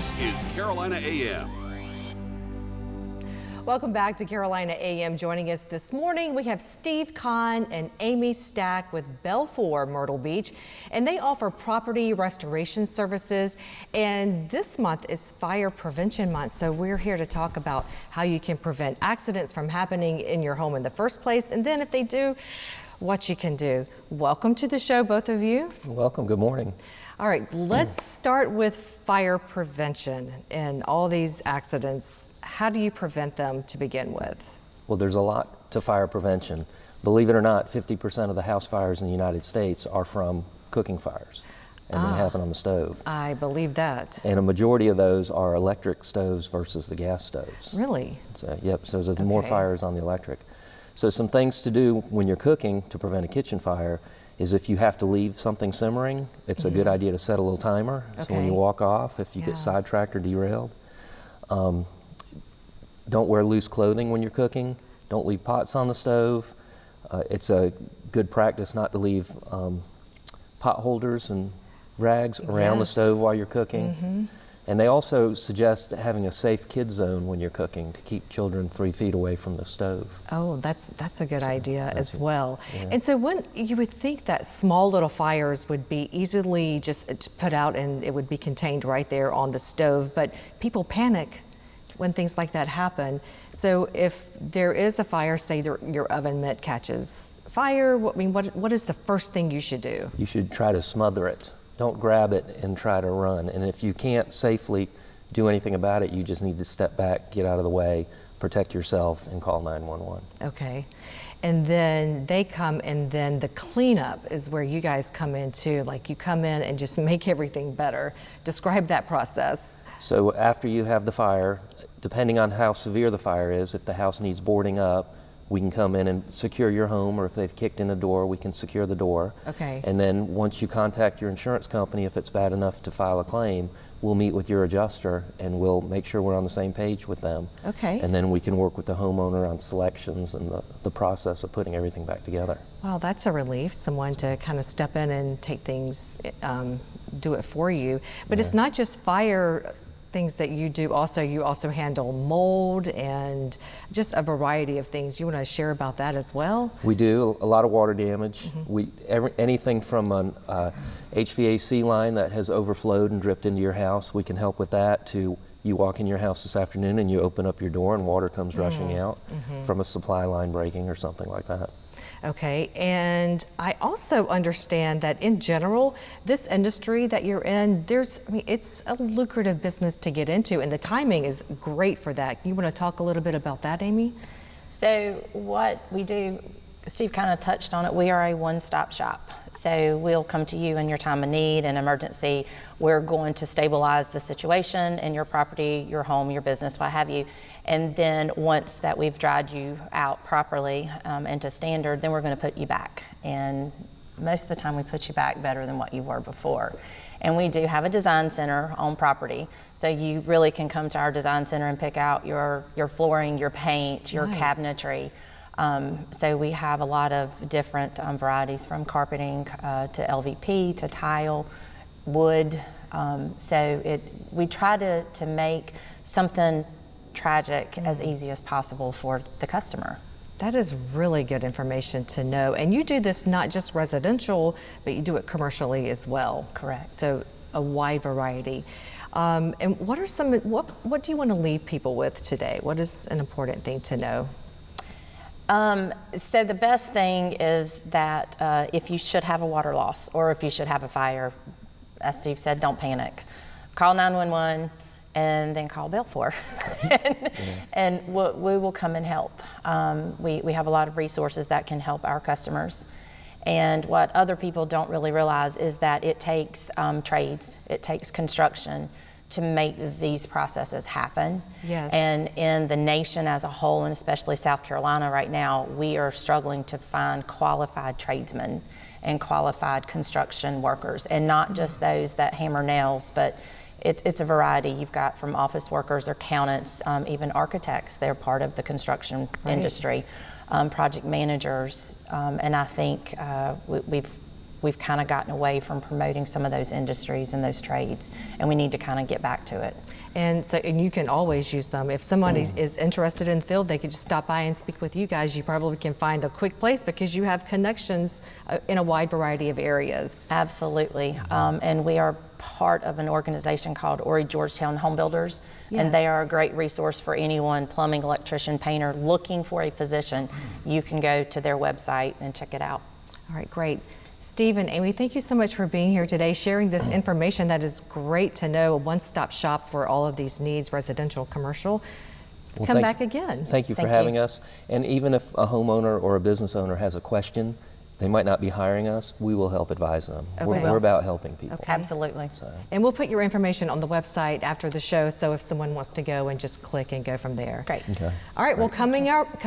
This is Carolina AM. Welcome back to Carolina AM. Joining us this morning, we have Steve Kahn and Amy Stack with BELFOR Myrtle Beach, and they offer property restoration services. And this month is Fire Prevention Month, so we're here to talk about how you can prevent accidents from happening in your home in the first place, and then if they do, what you can do. Welcome to the show, both of you. Welcome. Good morning. All right, let's start with fire prevention and all these accidents. How do you prevent them to begin with? Well, there's a lot to fire prevention. Believe it or not, 50% of the house fires in the United States are from cooking fires, and they happen on the stove. I believe that. And a majority of those are electric stoves versus the gas stoves. Really? So, yep, so there's more fires on the electric. So some things to do when you're cooking to prevent a kitchen fire is if you have to leave something simmering, it's a good idea to set a little timer. So when you walk off, if you get sidetracked or derailed, don't wear loose clothing when you're cooking. Don't leave pots on the stove. It's a good practice not to leave pot holders and rags around the stove while you're cooking. And they also suggest having a safe kid zone when you're cooking to keep children 3 feet away from the stove. Oh, that's a good idea as well. And so when you would think that small little fires would be easily just put out and it would be contained right there on the stove, but people panic when things like that happen. So if there is a fire, say your oven mitt catches fire, what is the first thing you should do? You should try to smother it. Don't grab it and try to run. And if you can't safely do anything about it, you just need to step back, get out of the way, protect yourself, and call 911. Okay. And then they come, and then the cleanup is where you guys come in too. Like you come in and just make everything better. Describe that process. So after you have the fire, depending on how severe the fire is, if the house needs boarding up, we can come in and secure your home, or if they've kicked in a door, we can secure the door. Okay. And then once you contact your insurance company, if it's bad enough to file a claim, we'll meet with your adjuster and we'll make sure we're on the same page with them. Okay. And then we can work with the homeowner on selections and the process of putting everything back together. Well, that's a relief, someone to kind of step in and take things, do it for you. But it's not just fire things that you do. You also handle mold and just a variety of things. You want to share about that as well? We do a lot of water damage. Anything from an HVAC line that has overflowed and dripped into your house, we can help with that. To you walk in your house this afternoon and you open up your door and water comes rushing out from a supply line breaking or something like that. Okay, and I also understand that in general, this industry that you're in, it's a lucrative business to get into, and the timing is great for that. You want to talk a little bit about that, Amy? So what we do, Steve kind of touched on it, we are a one-stop shop. So we'll come to you in your time of need and emergency. We're going to stabilize the situation in your property, your home, your business, what have you. And then once that we've dried you out properly into standard, then we're going to put you back. And most of the time we put you back better than what you were before. And we do have a design center on property. So you really can come to our design center and pick out your flooring, your paint, your cabinetry. So we have a lot of different varieties, from carpeting to LVP to tile, wood. We try to make something tragic as easy as possible for the customer. That is really good information to know. And you do this not just residential, but you do it commercially as well. Correct. So a wide variety. And what do you want to leave people with today? What is an important thing to know? So the best thing is that if you should have a water loss or if you should have a fire, as Steve said, don't panic. Call 911 and then call BELFOR and we will come and help. We have a lot of resources that can help our customers. And what other people don't really realize is that it takes trades, it takes construction to make these processes happen. Yes. And in the nation as a whole, and especially South Carolina right now, we are struggling to find qualified tradesmen and qualified construction workers, and not just those that hammer nails, but it's a variety. You've got from office workers, accountants, even architects. They're part of the construction industry, project managers, and I think we've we've kind of gotten away from promoting some of those industries and those trades, and we need to kind of get back to it. And so, and you can always use them. If someone is interested in the field, they could just stop by and speak with you guys. You probably can find a quick place because you have connections in a wide variety of areas. Absolutely. And we are part of an organization called Horry Georgetown Home Builders, Yes. and they are a great resource for anyone, plumbing, electrician, painter, looking for a position. You can go to their website and check it out. All right, great. Steve and Amy, thank you so much for being here today, sharing this information. That is great to know, a one-stop shop for all of these needs, residential, commercial. Well, Come back again. Thank you for having us. And even if a homeowner or a business owner has a question, they might not be hiring us, we will help advise them. Okay. We're about helping people. Okay. Absolutely. And we'll put your information on the website after the show, so if someone wants to go and just click and go from there. Great. Okay. All right, well, coming out.